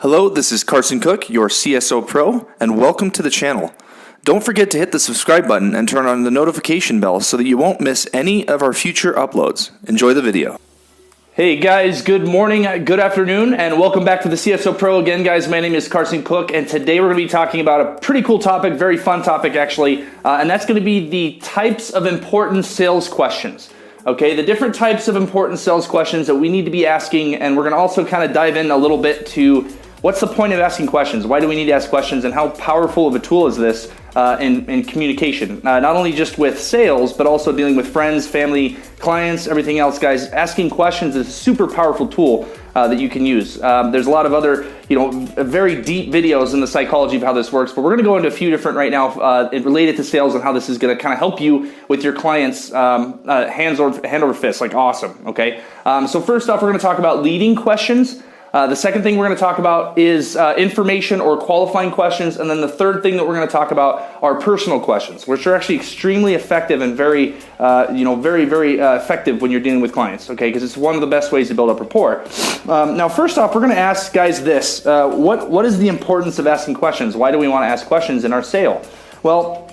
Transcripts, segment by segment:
Hello, this is Carson Cook, your CSO Pro, and welcome to the channel. Don't forget to hit the subscribe button and turn on the notification bell so that you won't miss any of our future uploads. Enjoy the video. Hey guys, good morning, good afternoon, and welcome back to the CSO Pro. Again, guys, my name is Carson Cook, and today we're going to be talking about a pretty cool topic, very fun topic actually, and that's going to be the types of important sales questions. Okay, the different types of important sales questions that we need to be asking, and we're going to also kind of dive in a little bit to what's the point of asking questions? Why do we need to ask questions, and how powerful of a tool is this in communication? Not only just with sales, but also dealing with friends, family, clients, everything else, guys. Asking questions is a super powerful tool that you can use. There's a lot of other, very deep videos in the psychology of how this works, but we're going to go into a few different right now related to sales and how this is going to kind of help you with your clients' hand over fist, like awesome. Okay. So first off, we're going to talk about leading questions. The second thing we're going to talk about is information or qualifying questions. And then the third thing that we're going to talk about are personal questions, which are actually extremely effective and very effective when you're dealing with clients, okay? Because it's one of the best ways to build up rapport. Now, first off, we're going to ask guys this. What is the importance of asking questions? Why do we want to ask questions in our sale? Well,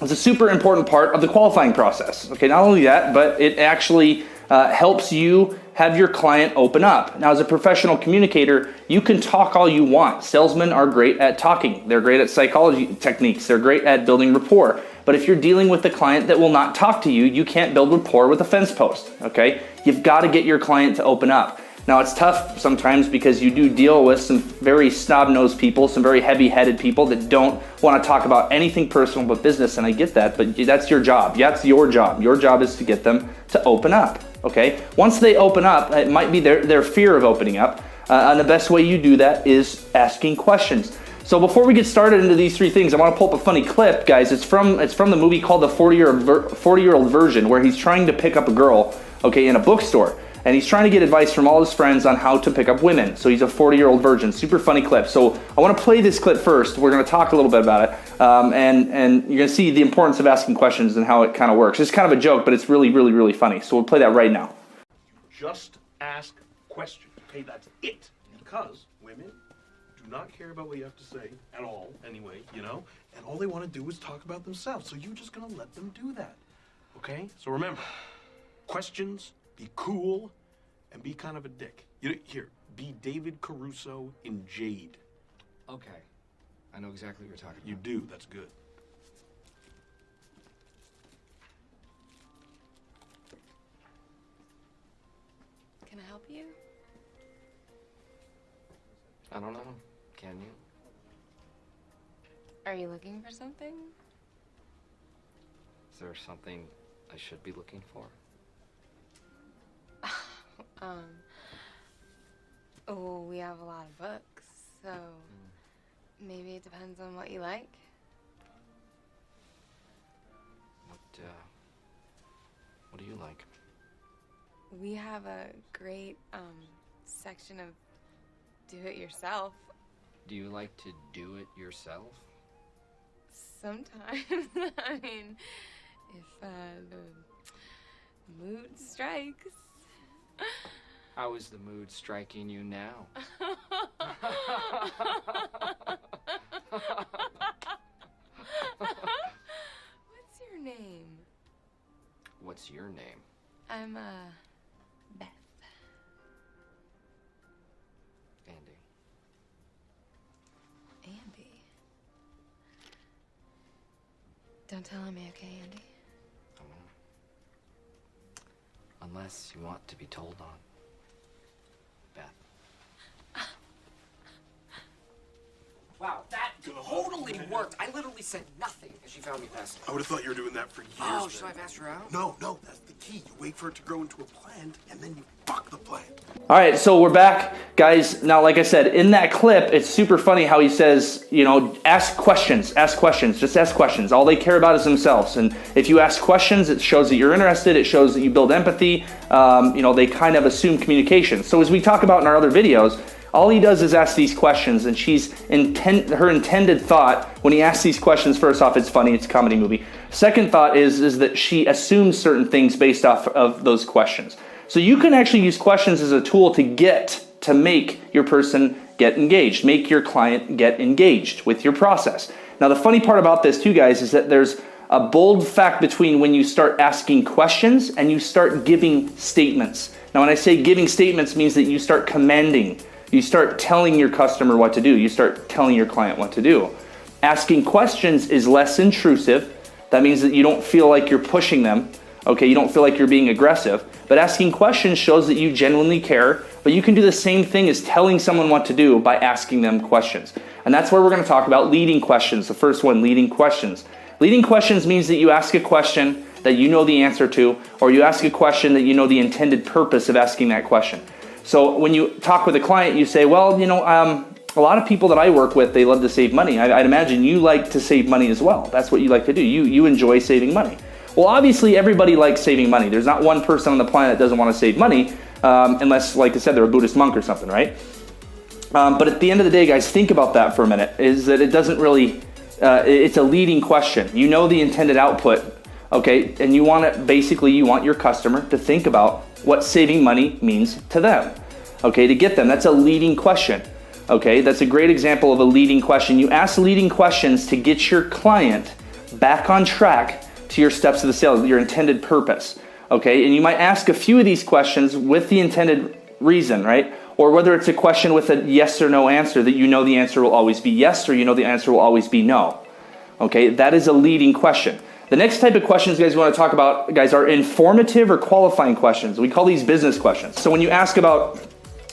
it's a super important part of the qualifying process. Okay, not only that, but it actually helps you have your client open up. Now, as a professional communicator, you can talk all you want. Salesmen are great at talking. They're great at psychology techniques. They're great at building rapport. But if you're dealing with a client that will not talk to you, you can't build rapport with a fence post, okay? You've got to get your client to open up. Now, it's tough sometimes because you do deal with some very snub-nosed people, some very heavy-headed people that don't want to talk about anything personal but business, and I get that, but that's your job. That's your job. Your job is to get them to open up, okay? Once they open up, it might be their fear of opening up, and the best way you do that is asking questions. So before we get started into these three things, I want to pull up a funny clip, guys. It's from the movie called The 40-Year-Old Virgin, where he's trying to pick up a girl, okay, in a bookstore. And he's trying to get advice from all his friends on how to pick up women. So he's a 40-year-old virgin. Super funny clip. So I want to play this clip first. We're going to talk a little bit about it. And you're going to see the importance of asking questions and how it kind of works. It's kind of a joke, but it's really, really, really funny. So we'll play that right now. Just ask questions. Okay, that's it. Because women do not care about what you have to say at all, anyway, and all they want to do is talk about themselves. So you're just going to let them do that. Okay? So remember, questions, be cool, and be kind of a dick. Here, be David Caruso in Jade. Okay. I know exactly what you're talking about. You do, that's good. Can I help you? I don't know. Can you? Are you looking for something? Is there something I should be looking for? We have a lot of books, so maybe it depends on what you like. What do you like? We have a great section of do-it-yourself. Do you like to do it yourself? Sometimes. I mean, if the mood strikes. How is the mood striking you now? What's your name? What's your name? I'm, Beth. Andy. Andy? Don't tell me, okay, Andy? I won't. Unless you want to be told on. Beth. Wow, that totally worked. I literally said nothing, and she found me fascinating. I would have thought you were doing that for years. Oh, should I have asked her out? No, that's the key. You wait for it to grow into a plant, and then you fuck the plant. All right, so we're back, guys. Now, like I said, in that clip, it's super funny how he says, ask questions, just ask questions. All they care about is themselves. And if you ask questions, it shows that you're interested. It shows that you build empathy. They kind of assume communication. So as we talk about in our other videos, all he does is ask these questions, and her intended thought when he asks these questions, first off, it's funny, it's a comedy movie. Second thought is that she assumes certain things based off of those questions. So you can actually use questions as a tool to make your person get engaged. Make your client get engaged with your process. Now, the funny part about this too, guys, is that there's a bold fact between when you start asking questions and you start giving statements. Now, when I say giving statements, means that you start commanding. You start telling your customer what to do. You start telling your client what to do. Asking questions is less intrusive. That means that you don't feel like you're pushing them. Okay, you don't feel like you're being aggressive. But asking questions shows that you genuinely care. But you can do the same thing as telling someone what to do by asking them questions. And that's where we're going to talk about leading questions. The first one, leading questions. Leading questions means that you ask a question that you know the answer to, or you ask a question that you know the intended purpose of asking that question. So when you talk with a client, you say, well, a lot of people that I work with, they love to save money. I'd imagine you like to save money as well. That's what you like to do. You enjoy saving money. Well, obviously, everybody likes saving money. There's not one person on the planet that doesn't want to save money, unless, like I said, they're a Buddhist monk or something, right? But at the end of the day, guys, think about that for a minute, is that it doesn't really, it's a leading question. You know the intended output, okay? And you want your customer to think about what saving money means to them, okay? To get them, that's a leading question, okay? That's a great example of a leading question. You ask leading questions to get your client back on track to your steps of the sale, your intended purpose, okay? And you might ask a few of these questions with the intended reason, right? Or whether it's a question with a yes or no answer, that you know the answer will always be yes, or you know the answer will always be no, okay? That is a leading question. The next type of questions you guys want to talk about, guys, are informative or qualifying questions. We call these business questions. So when you ask about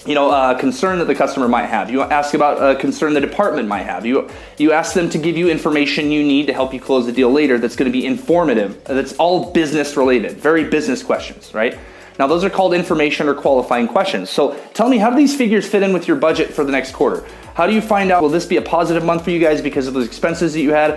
a concern that the customer might have. You ask about a concern the department might have. You ask them to give you information you need to help you close the deal later that's going to be informative. That's all business related, very business questions, right? Now, those are called information or qualifying questions. So tell me, how do these figures fit in with your budget for the next quarter? How do you find out, will this be a positive month for you guys because of those expenses that you had?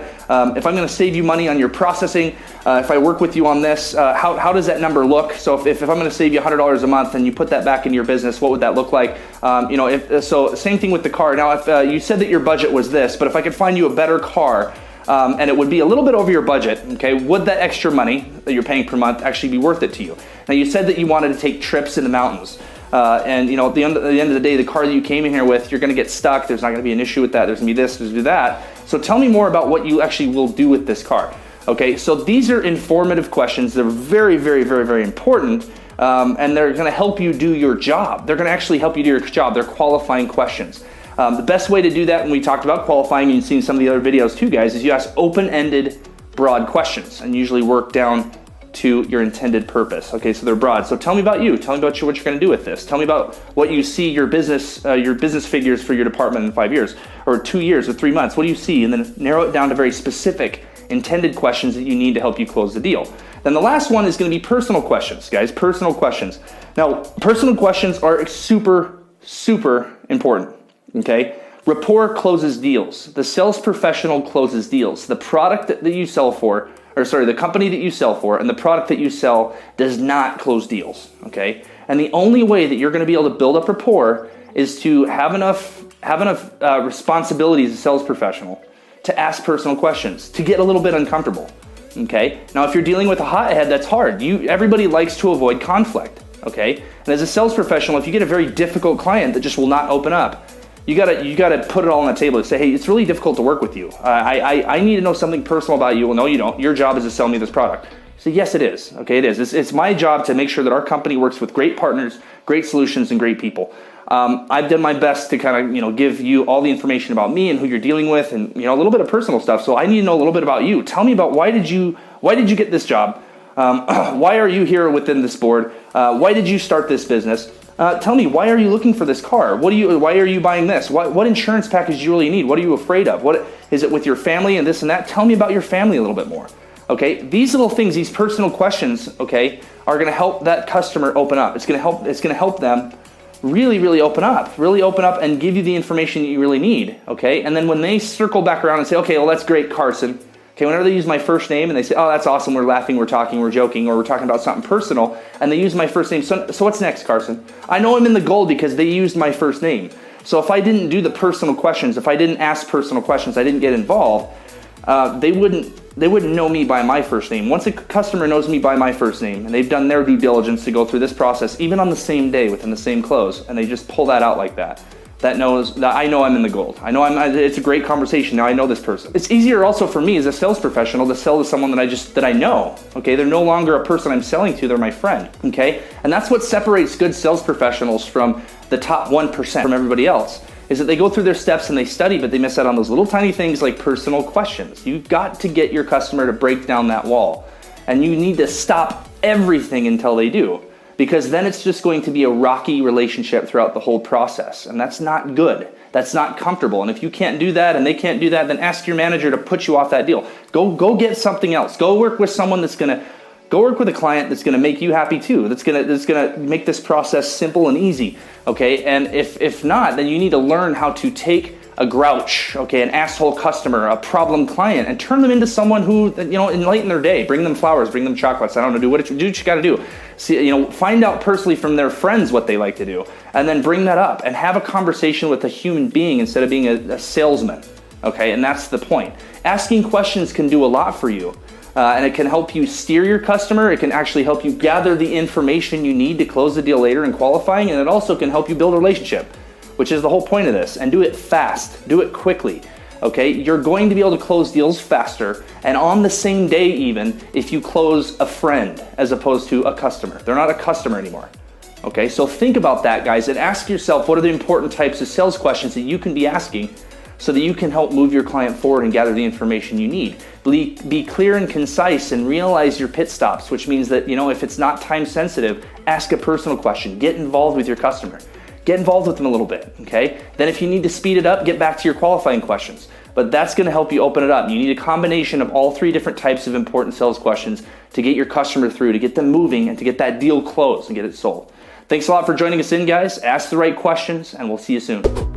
If I'm going to save you money on your processing, if I work with you on this, how does that number look? So if I'm going to save you $100 a month and you put that back into your business, what would that look like? So same thing with the car. Now, if you said that your budget was this, but if I could find you a better car, and it would be a little bit over your budget, okay, would that extra money that you're paying per month actually be worth it to you? Now, you said that you wanted to take trips in the mountains. And at the end of the day, the car that you came in here with, you're going to get stuck. There's not going to be an issue with that. There's going to be this, there's going to be that. So tell me more about what you actually will do with this car. Okay, so these are informative questions. They're very, very, very, very important. And they're going to help you do your job. They're going to actually help you do your job. They're qualifying questions. The best way to do that, when we talked about qualifying, you've seen some of the other videos too, guys, is you ask open-ended, broad questions and usually work down to your intended purpose. Okay, so they're broad. So tell me about you. Tell me about what you're going to do with this. Tell me about what you see your business figures for your department in 5 years, or 2 years, or 3 months. What do you see? And then narrow it down to very specific, intended questions that you need to help you close the deal. Then the last one is going to be personal questions, guys. Personal questions. Now, personal questions are super, super important. Okay. Rapport closes deals. The sales professional closes deals. The product that you sell for, the company that you sell for and the product that you sell does not close deals, okay? And the only way that you're going to be able to build up rapport is to have enough responsibility as a sales professional to ask personal questions, to get a little bit uncomfortable, okay? Now, if you're dealing with a hothead, that's hard. Everybody likes to avoid conflict, okay? And as a sales professional, if you get a very difficult client that just will not open up, you gotta put it all on the table and say, hey, it's really difficult to work with you. I need to know something personal about you. Well, no, you don't. Your job is to sell me this product. So yes, it is. Okay, it is. It's my job to make sure that our company works with great partners, great solutions, and great people. I've done my best to kind of give you all the information about me and who you're dealing with, and a little bit of personal stuff. So I need to know a little bit about you. Tell me about why did you get this job? Why are you here within this board? Why did you start this business? Tell me, why are you looking for this car? Why are you buying this? What insurance package do you really need? What are you afraid of? What is it with your family and this and that? Tell me about your family a little bit more. Okay, these little things, these personal questions, okay, are going to help that customer open up. It's going to help them really open up and give you the information that you really need. Okay, and then when they circle back around and say, okay, well, that's great, Carson. Okay, whenever they use my first name and they say, oh, that's awesome, we're laughing, we're talking, we're joking, or we're talking about something personal, and they use my first name, so what's next, Carson? I know I'm in the gold because they used my first name. So if I didn't do the personal questions, if I didn't ask personal questions, I didn't get involved, they wouldn't know me by my first name. Once a customer knows me by my first name, and they've done their due diligence to go through this process, even on the same day within the same close, and they just pull that out like that, that knows that I know I'm in the gold. I know it's a great conversation. Now I know this person. It's easier also for me as a sales professional to sell to someone that I know. Okay, they're no longer a person I'm selling to, they're my friend. Okay, and that's what separates good sales professionals from the top 1% from everybody else, is that they go through their steps and they study, but they miss out on those little tiny things like personal questions. You've got to get your customer to break down that wall, and you need to stop everything until they do. Because then it's just going to be a rocky relationship throughout the whole process. And that's not good. That's not comfortable. And if you can't do that and they can't do that, then ask your manager to put you off that deal. Go get something else. Go work with someone go work with a client that's gonna make you happy too. That's gonna make this process simple and easy. Okay, and if not, then you need to learn how to take a grouch, okay, an asshole customer, a problem client, and turn them into someone who, enlighten their day. Bring them flowers, bring them chocolates. I don't know, do what you got to do. See, find out personally from their friends what they like to do, and then bring that up and have a conversation with a human being instead of being a salesman. Okay, and that's the point. Asking questions can do a lot for you. And it can help you steer your customer. It can actually help you gather the information you need to close the deal later in qualifying, and it also can help you build a relationship, which is the whole point of this. And do it fast, do it quickly, okay? You're going to be able to close deals faster, and on the same day even, if you close a friend as opposed to a customer. They're not a customer anymore, okay? So think about that, guys, and ask yourself, what are the important types of sales questions that you can be asking so that you can help move your client forward and gather the information you need. Be clear and concise and realize your pit stops, which means that, if it's not time sensitive, ask a personal question. Get involved with your customer. Get involved with them a little bit, okay? Then if you need to speed it up, get back to your qualifying questions. But that's gonna help you open it up. You need a combination of all three different types of important sales questions to get your customer through, to get them moving, and to get that deal closed and get it sold. Thanks a lot for joining us in, guys. Ask the right questions, and we'll see you soon.